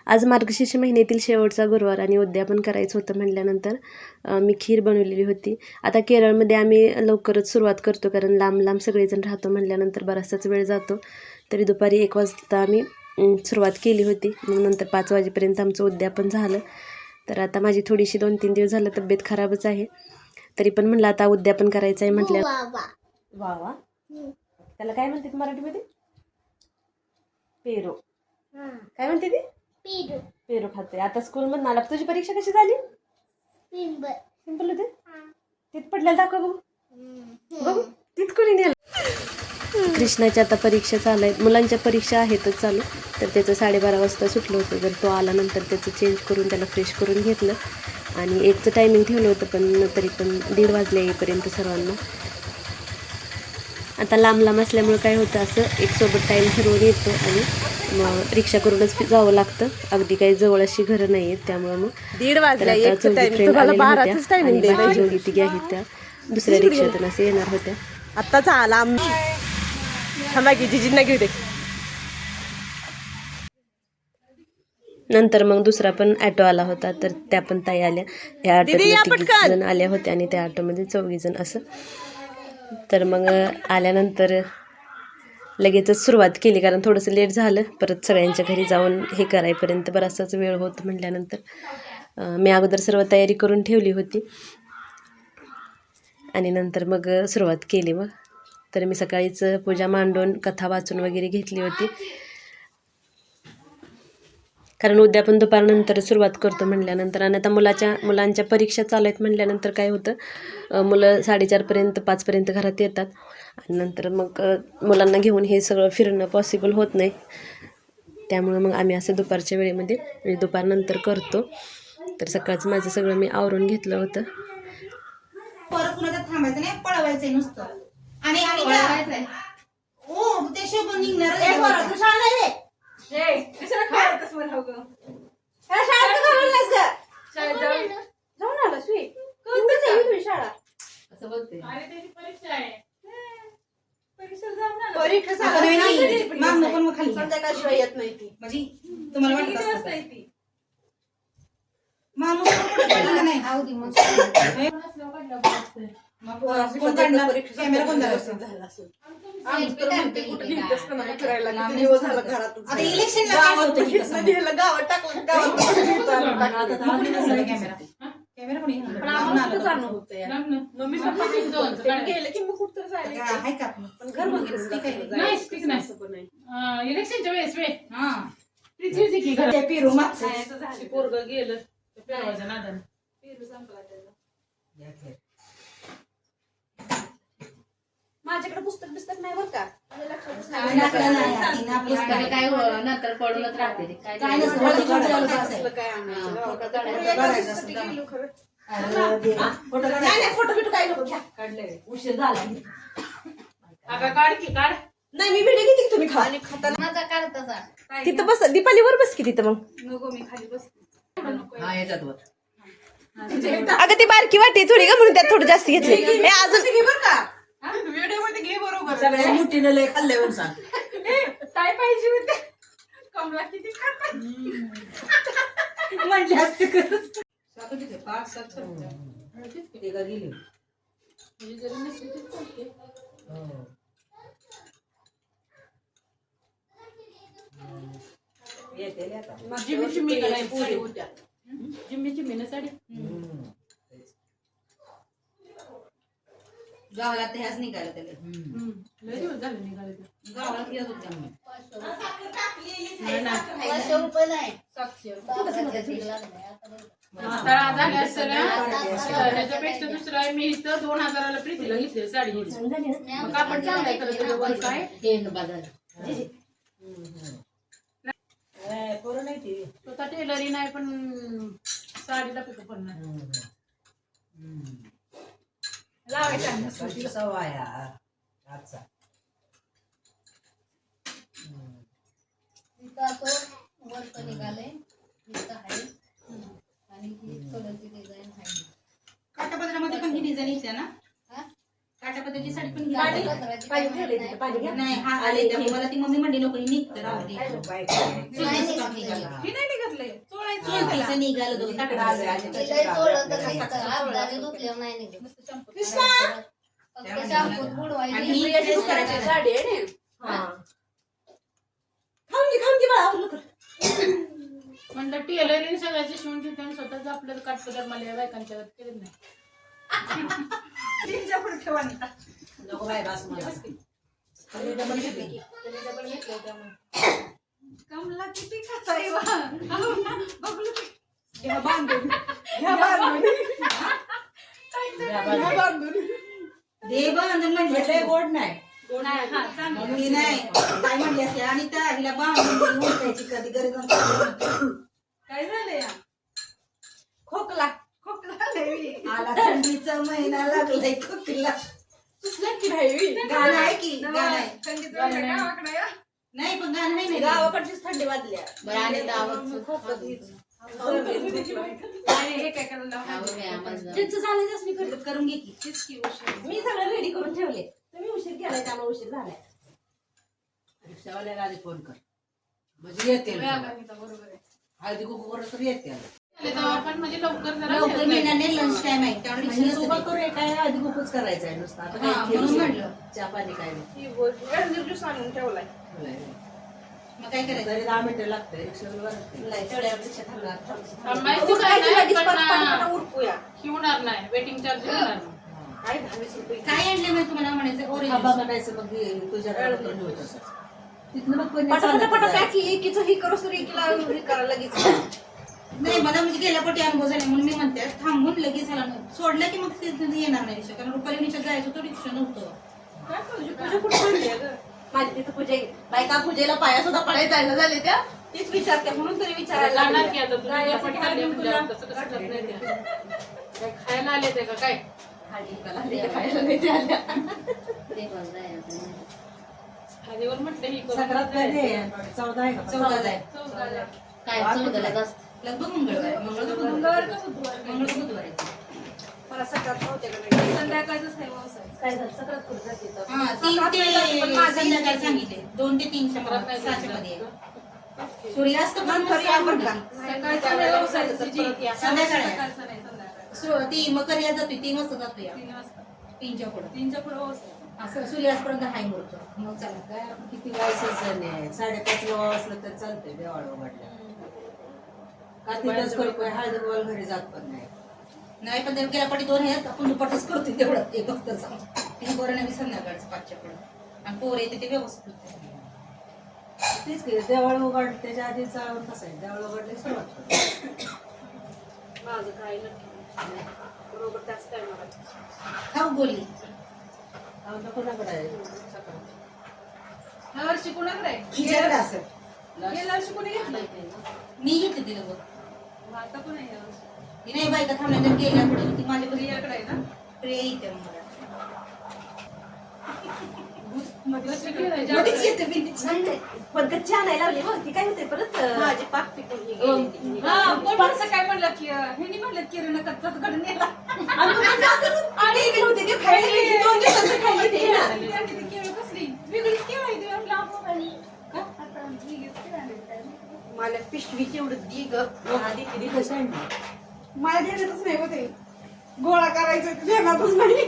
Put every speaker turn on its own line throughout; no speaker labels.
आज मार्गशीर्ष महिन्यातील शेवटचा गुरुवार आणि उद्यापन करायचं होतं म्हटल्यानंतर मी खीर बनवलेली होती. आता केरळमध्ये आम्ही लवकरच सुरुवात करतो, कारण लांब लांब सगळेजण राहतो म्हटल्यानंतर बराचसाच वेळ जातो. तरी दुपारी 1 वाजता आम्ही सुरुवात केली होती. मग नंतर 5 वाजेपर्यंत आमचं उद्यापन झालं. तर आता माझी थोडीशी 2-3 दिवस झालं तब्येत खराबच आहे, तरी पण म्हणलं आता उद्यापन करायचं आहे म्हटलं. वा वा, त्याला काय म्हणतात मराठीमध्ये? पेरो. काय म्हणते ती? पेरू. पेरू खाते. आता स्कूल मधून आला. तुझी परीक्षा कशी झाली? सिंपल होते. तिथ पडलेलं दाखव बघू. तिथ कोणी नेलं? कृष्णाच्या आता परीक्षा चालू आहेत. मुलांच्या परीक्षा आहेतच चालू. तर त्याचं 12:30 वाजता सुटलं होतं. तर तो आल्यानंतर त्याचं चेंज करून त्याला फ्रेश करून घेतलं आणि 1चं टायमिंग ठेवलं होतं, पण तरी पण 1:30 वाजले येईपर्यंत सर्वांना. आता लांब लांब असल्यामुळे काय होतं, असं एक सोबत टाईम ठरवून येतो आणि मग रिक्षा करूनच जावं लागतं. अगदी काही जवळ अशी घरं नाही आहेत, त्यामुळे मग
1:30 वाजले.
आता चौघी फ्रेंड आलेल्या होत्या आणि बाकी जोडी तिघी आहेत त्या दुसऱ्या रिक्षातून असे येणार होत्या.
आत्ताच आला. थांबा की जिजींना घेऊ दे.
नंतर मग दुसरा पण ॲटो आला होता, तर त्या पण ताई आल्या. ह्या ऑटोमध्ये 3 जण आल्या होत्या आणि त्या ऑटोमध्ये 4 जण असं. तर मग आल्यानंतर लगेचच सुरुवात केली, कारण थोडंसं लेट झालं. परत सगळ्यांच्या घरी जाऊन हे करायपर्यंत बराचसाच वेळ होत म्हटल्यानंतर मी अगोदर सर्व तयारी करून ठेवली होती आणि नंतर मग सुरुवात केली. मग तर मी सकाळीच पूजा मांडून कथा वाचून वगैरे घेतली होती, कारण उद्यापन दुपारनंतर सुरुवात करतो म्हटल्यानंतर. आणि आता मुलांच्या परीक्षा चालू आहेत म्हटल्यानंतर काय होतं, मुलं 4:30पर्यंत 5पर्यंत घरात येतात आणि नंतर मग मुलांना घेऊन हे सगळं फिरणं पॉसिबल होत नाही. त्यामुळं मग आम्ही असं दुपारच्या वेळेमध्ये दुपारनंतर करतो. तर सकाळचं माझं सगळं मी आवरून घेतलं होतं.
थांबायचं नाही, पळवायचंय नुसतं. आणि हो ते शोभून निघणार संध्याकाळशिवाय येत नाही ती. म्हणजे तुम्हाला वाटत माणूस नाही कॅमेरा बंद झाला असेल. गावात टाकलं कॅमेरा कोणी
इलेक्शनच्या वेळेस पोरग गेलं पेरवाच्या नादानं. पेरू संपला त्याचा.
माझ्याकडे पुस्तक नाही बरं का.
पुस्तक काय नंतर पडूनच राहते. काय
फोटो बिटो काय नको घ्या.
काढले उशीर झाला. आता काढ की काढ.
नाही मी व्हिडिओ घेते. तुम्ही खा आणि खाताना तिथं बस. दीपालीवर बस की तिथं. मग
नको मी खाली बसते.
अगं ती बारकी वाटी थोडी का, म्हणून त्यात थोडं जास्त घेतले. हे अजून
व्हिडिओ मध्ये घे बरोबर.
सगळ्या मुठीनं लय खाल्ल्यावर सांग
काय पाहिजे होते. कमला किती खात म्हटले असते करत. गावाला ते ह्याच निघालं त्याला. गावाला फिरत होते आम्ही.
त्याच्यापेक्षा दुसरा मी इथं 2000ला प्रीतीला घेतली साडी. मग कापड चांगलाय करत काय स्वतः टेलरी नाही, पण साडीला पिको पण नाही
लावायचा सवाया आजचा.
वर्क निघाले आणि कलरची डिझाईन आहे.
काठापदरामध्ये पण ही डिझाईन येते ना. काठापदराची साडी पण नाही. हा आले मला ती मम्मी म्हणली नको निघतं राहू दे.
नाही निघाले.
कसं निघालं दोघं तिकडं आलं आणि
लय
त्याच्याकडं
चोळलं
आलं.
तर कसं हाताने धुतल्यावर नाही निघत.
कृष्णा
फक्त शाम्पूत बुडवायची.
आणि ही ड्रेस करायची
साडी आहे ना.
हा. खाऊन घे बाळा आवडलं कर.
म्हणलं टेलरिंग सगळ्याचे शिवून घेते आणि स्वतःच आपल्याला काटपदर मला या बायकांच्या हात केलं नाही.
तीनच्या पुढे ठेवा नाही.
नको बाय बस मला.
कमला किती खाताय वा. बघू घ्या बांधून. घ्या बांधून. घ्या बांधून.
दे बांधून म्हणजे लय गोड नाही.
नाही, हा, चांगलं.
मग मी नाही काय म्हणली असते आणि त्या हिला बांधून उलटायची कधी गरज नसते.
काय झालं या
खोकला
खोकला लई.
आला थंडीचा महिना लागलाय खोकला. गाणं आहे की गाणं आहे.
थंडीचं वाजलं गावाकडं या.
नाही पण गाणं आहे ना
गावाकडचीच थंडी वाजल्या.
बरं आणि दावत
आणि हे काय करायला लावणार?
ज्यांचं झालं त्याच मी करून घे की.
तेच की उशीर.
मी सगळं रेडी करून ठेवले. तुम्ही उशीर केलाय त्यामुळे उशीर झालाय.
रिक्षावाल्याला आधी फोन कर म्हणजे येते
वेळा गणिता बरोबर आहे.
हळदी कुकू करत तर येते
तेव्हा आपण म्हणजे लवकर जरा
लवकर मिळणार नाही लंच टाइम आहे त्यामुळे
म्हणजे
रिक्षा
उभा
नसते.
करू काय हळदी कुकूच करायचं आहे नुसतं आता
हा,
काय
म्हणून म्हणलं.
चहा पाणी काय नाही.
ज्यूस आणून ठेवलाय.
मग काय करायचं
तरी 10 मिनिटं लागते रिक्षावर
नाही तेवढ्या रिक्षा थांबणार.
थांबायचं काय नाही, पण
पटापटा उरकूया.
ही होणार नाही, वेटिंग चार्ज होणार नाही.
काय 10-20 रुपये.
काय आणले मग तुम्हाला म्हणायचं
खांबा
ओरिजिनल
बनायचं मग तुझ्या घरात होत असं तिथनं मग कोणी
पटापटा
चालत
पटापटा
जायचं.
की एकीचं ही करू सुरू एकीला हे करायला लगेच.
नाही मला म्हणजे गेल्या पटी अनुभव झाला म्हणून मी म्हणते थांबून लगेच झाला नाही सोडलं की मग ते येणार नाही रिक्षा कारण रुपाली रिक्षा जायचं होतं रिक्षा नव्हतं.
काय तुझी पूजा कुठं पडली आहे गं?
माझी तिथं पूजा बायका पूजेला पाया सुद्धा पडायला जायला झाले त्या
तीच विचारते म्हणून तरी विचारायला
जाणार की
लागले.
आता तुझ्या
काय
पण
असं
चालले
काय
म्हणजे
तुला?
कसं कसं करत नाही त्या. काय खायला आले ते का काय
खायला नाही ते आल्या.
ते पण जायचं.
खालीवर म्हटलं ही करून
संक्रांत कधी आहे? 14 आहे का?
14 आहे.
काय चौदाला असतं.
लगभग मंगळवार
मंगळवार
मंगळवार
का बुधवार?
बुधवार
मला सकाळ होते का नाही? संध्याकाळचंच नाही व्यवसाय.
काय झालं सगळं करून जाते तर.
हा,
3
पण
ते
माझं
संध्याकाळी सांगितले 2 ते 3
परत नाही
6 मध्ये सूर्यास्त पण
नंतर या बरं का?
संध्याकाळी
सकाळचं नाही व्यवसायाचं तर परत या.
संध्याकाळी.
सकाळचं नाही, संध्याकाळी.
ती मकर या जातोय 3 वाजता जातोय
3 वाजता.
3च्या पुढं
3च्या पुढे व्यवसाय.
असं सूर्यास्तपर्यंत हाय मुहूर्त मग चला
काय आपण किती वायसच आहे 5:30 ला असलं तर चालतंय देवाळ उघडल्या का तिथंच करतोय हळदी गोल घरी जात पण नाही.
नाही पण ते गेल्या पाठी 2 आहेत आपण दुपारच करतोय तेवढं ते फक्त 3 पोरं नवी संध्याकाळचं 5च्या पुढे आणि पोरं येते ते व्यवस्थित होते.
तेच की देवाळ उघड त्याच्या आधी चालवून कसं आहे देवाळ उघडले सुरुवात करतो.
माझं काय नक्की नाही. बरोबर त्याच टायमाला.
खाऊ बोली
आमच्या कोणाकडे आहे सकाळ
ह्या वर्षी कोणाकडे आहे?
खिचडं असं
गेल्या वर्षी कोणी घेतलं?
मी घेते तिला बघ
मग आता पण आहे या वर्षी.
ती नाही बायका थांबल्यानंतर गेल्या पुढे ती माझ्या घरी
प्रियाकडे आहे ना?
प्रिय येते मला
मध्येच गेलं.
मध्येच येते मी
नाही, नाही. पद्धत छान आहे लावली बघ ती काय होते परत माझी पाक पिकून ही गेली ती.
हा,
पण माणसं काय म्हणलं की ह्यांनी म्हणलं की रे कच्चाच घडून नेला आणि गेले होते ते खायला गेले. 2 दिवसाचं खायला ते ना. त्यांनी ती केळं कसली वेगळीच केळं आहे ती आपल्या आपोआपली. का? आता आमची वेगळीच केळं आली. मला पिशवी तेवढं दी ग आधी किती
कसं आहे ना?
मला ध्यानातच नाही होते गोळा करायचं ध्यानातच नाही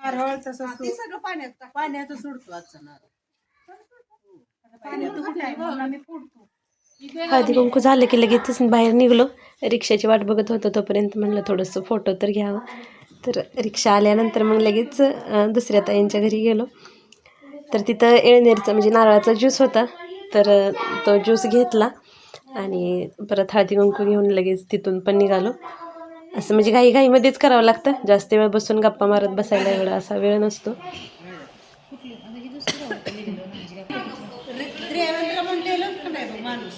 नारळ तसं ते सगळं पाण्यात
पाण्यात सोडतो आजचा नारळ.
पाण्यात कुठे आहे म्हणून आम्ही फोडतो.
हळदी कुंकू झालं की लगेचच बाहेर निघलो. रिक्षाची वाट बघत होतो तोपर्यंत म्हणलं थोडंसं फोटो तर घ्यावं. तर रिक्षा आल्यानंतर मग लगेच दुसऱ्या ताईंच्या घरी गेलो. तर तिथं एळनेरचा म्हणजे नारळाचा ज्यूस होता तर तो ज्यूस घेतला आणि परत हळदी कुंकू घेऊन लगेच तिथून पण निघालो. असं म्हणजे घाईमध्येच करावं लागतं. जास्त वेळ बसून गप्पा मारत बसायला एवढा असा वेळ नसतो.
रेवंतला म्हणलेलं का नाही बघ माणूस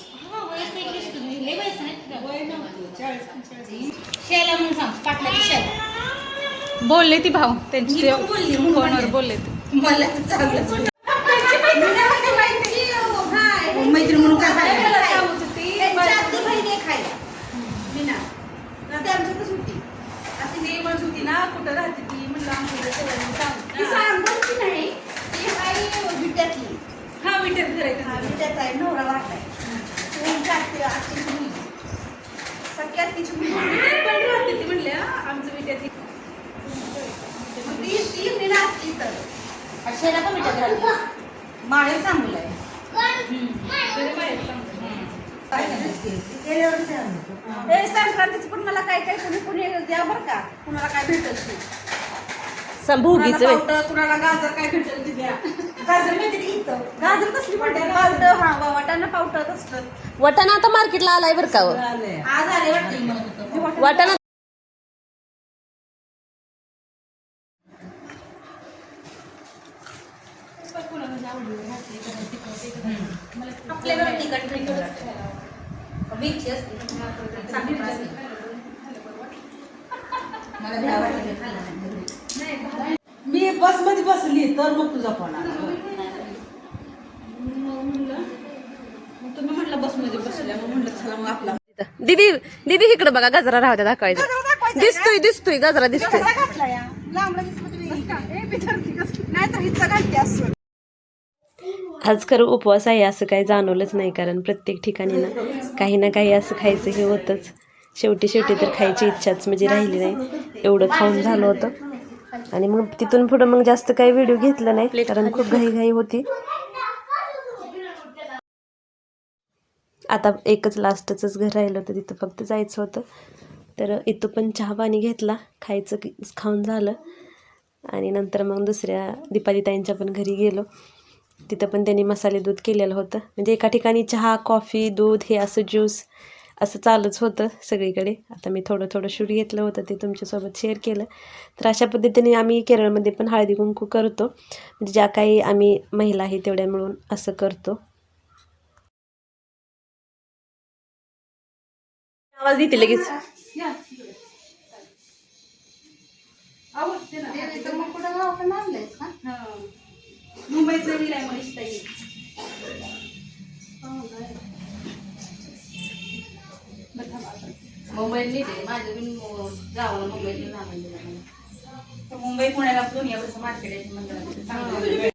शेला म्हणून सांग पाटलाची शेला
बोलले ती भाऊ त्यांची
मी पण बोलली म्हणून
फोनवर
म्हणले.
बोलले
मला चांगलं मैत्री म्हणून काय खायला आमच्यातच होती
अशी नेमच होती ना कुठं राहते ती म्हणलं आमच्या
ती सांगत नाही ती हाय विट्यातली
हा विठ्ठल मित्र आहे त्यांचा.
आम्ही त्याचा आहे नवरा वाटलाय आत्तीची मुलगी सगळ्यात तिची मुलगी
पण राहते ती म्हणल्या आमचं विद्यार्थी
मग ती नेला असती तर
अक्षयला पण विचार राहते.
माळे सांगूल आहे
तरी बाहेर सांगतो.
हे संक्रांतीचं पण मला काय काय कुणी द्या बरं का कुणाला काय भेटेल ते
भोगीचं
कुणाला पावटं, कुणाला गाजर काय भेटेल ते द्या गाजर माहिती का इथं गाजर कसली म्हणते पावटं हा वाटाणा पावटं असतं
वाटाणा आता मार्केटला आलाय बरं का हो.
आज आले वाटतील म्हणत होतं
वाटाणा
आपल्याकडे तिखट भेटत मिरची असते चांगली असते. मला द्या वाटलं ते खाल्लं नाही.
मी बस मध्ये बसली तर मग तुझा फोन आला.
मग तुम्ही म्हटलं बसमध्ये बसल्या मग म्हटलं चला मग आपला
दीदी दीदी इकडे बघा गजरा राहत्या दाखवायचा दिसतोय गजरा दिसतोय
कसा घातला या लांबला दिसलं नाही तर हिचा घालते असं
आज खरं उपवास आहे असं काही जाणवलंच नाही कारण प्रत्येक ठिकाणी ना काही असं खायचं हे होतंच शेवटी तर खायची इच्छाच म्हणजे राहिली नाही एवढं खाऊन झालं होतं आणि मग तिथून पुढं मग जास्त काही व्हिडिओ घेतला नाही कारण खूप घाई होती आता एकच लास्टचंच घर राहिलं होतं तिथं फक्त जायचं होतं तर इथं पण चहा पाणी घेतला खाऊन झालं आणि नंतर मग दुसऱ्या दीपालीताईंच्या पण घरी गेलो तिथं पण त्यांनी मसाले दूध केलेलं होतं म्हणजे एका ठिकाणी चहा कॉफी दूध हे असं ज्यूस असं चालूच होतं सगळीकडे आता मी थोडं शूट घेतलं होतं ते तुमच्यासोबत शेअर केलं तर अशा पद्धतीने आम्ही केरळमध्ये पण हळदी कुंकू करतो म्हणजे ज्या काही आम्ही महिला आहे तेवढ्या मिळून असं करतो आवाज देते लगेच
आवडते ना
तर मग कुठं गावाकडे आणलंयस का
मुंबईत दिलाय मनीष ताई
मुंबईत लिहिते माझं पण गावाला मुंबईत
मुंबई पुण्याला दोन्ही मार्केट आहे म्हणलं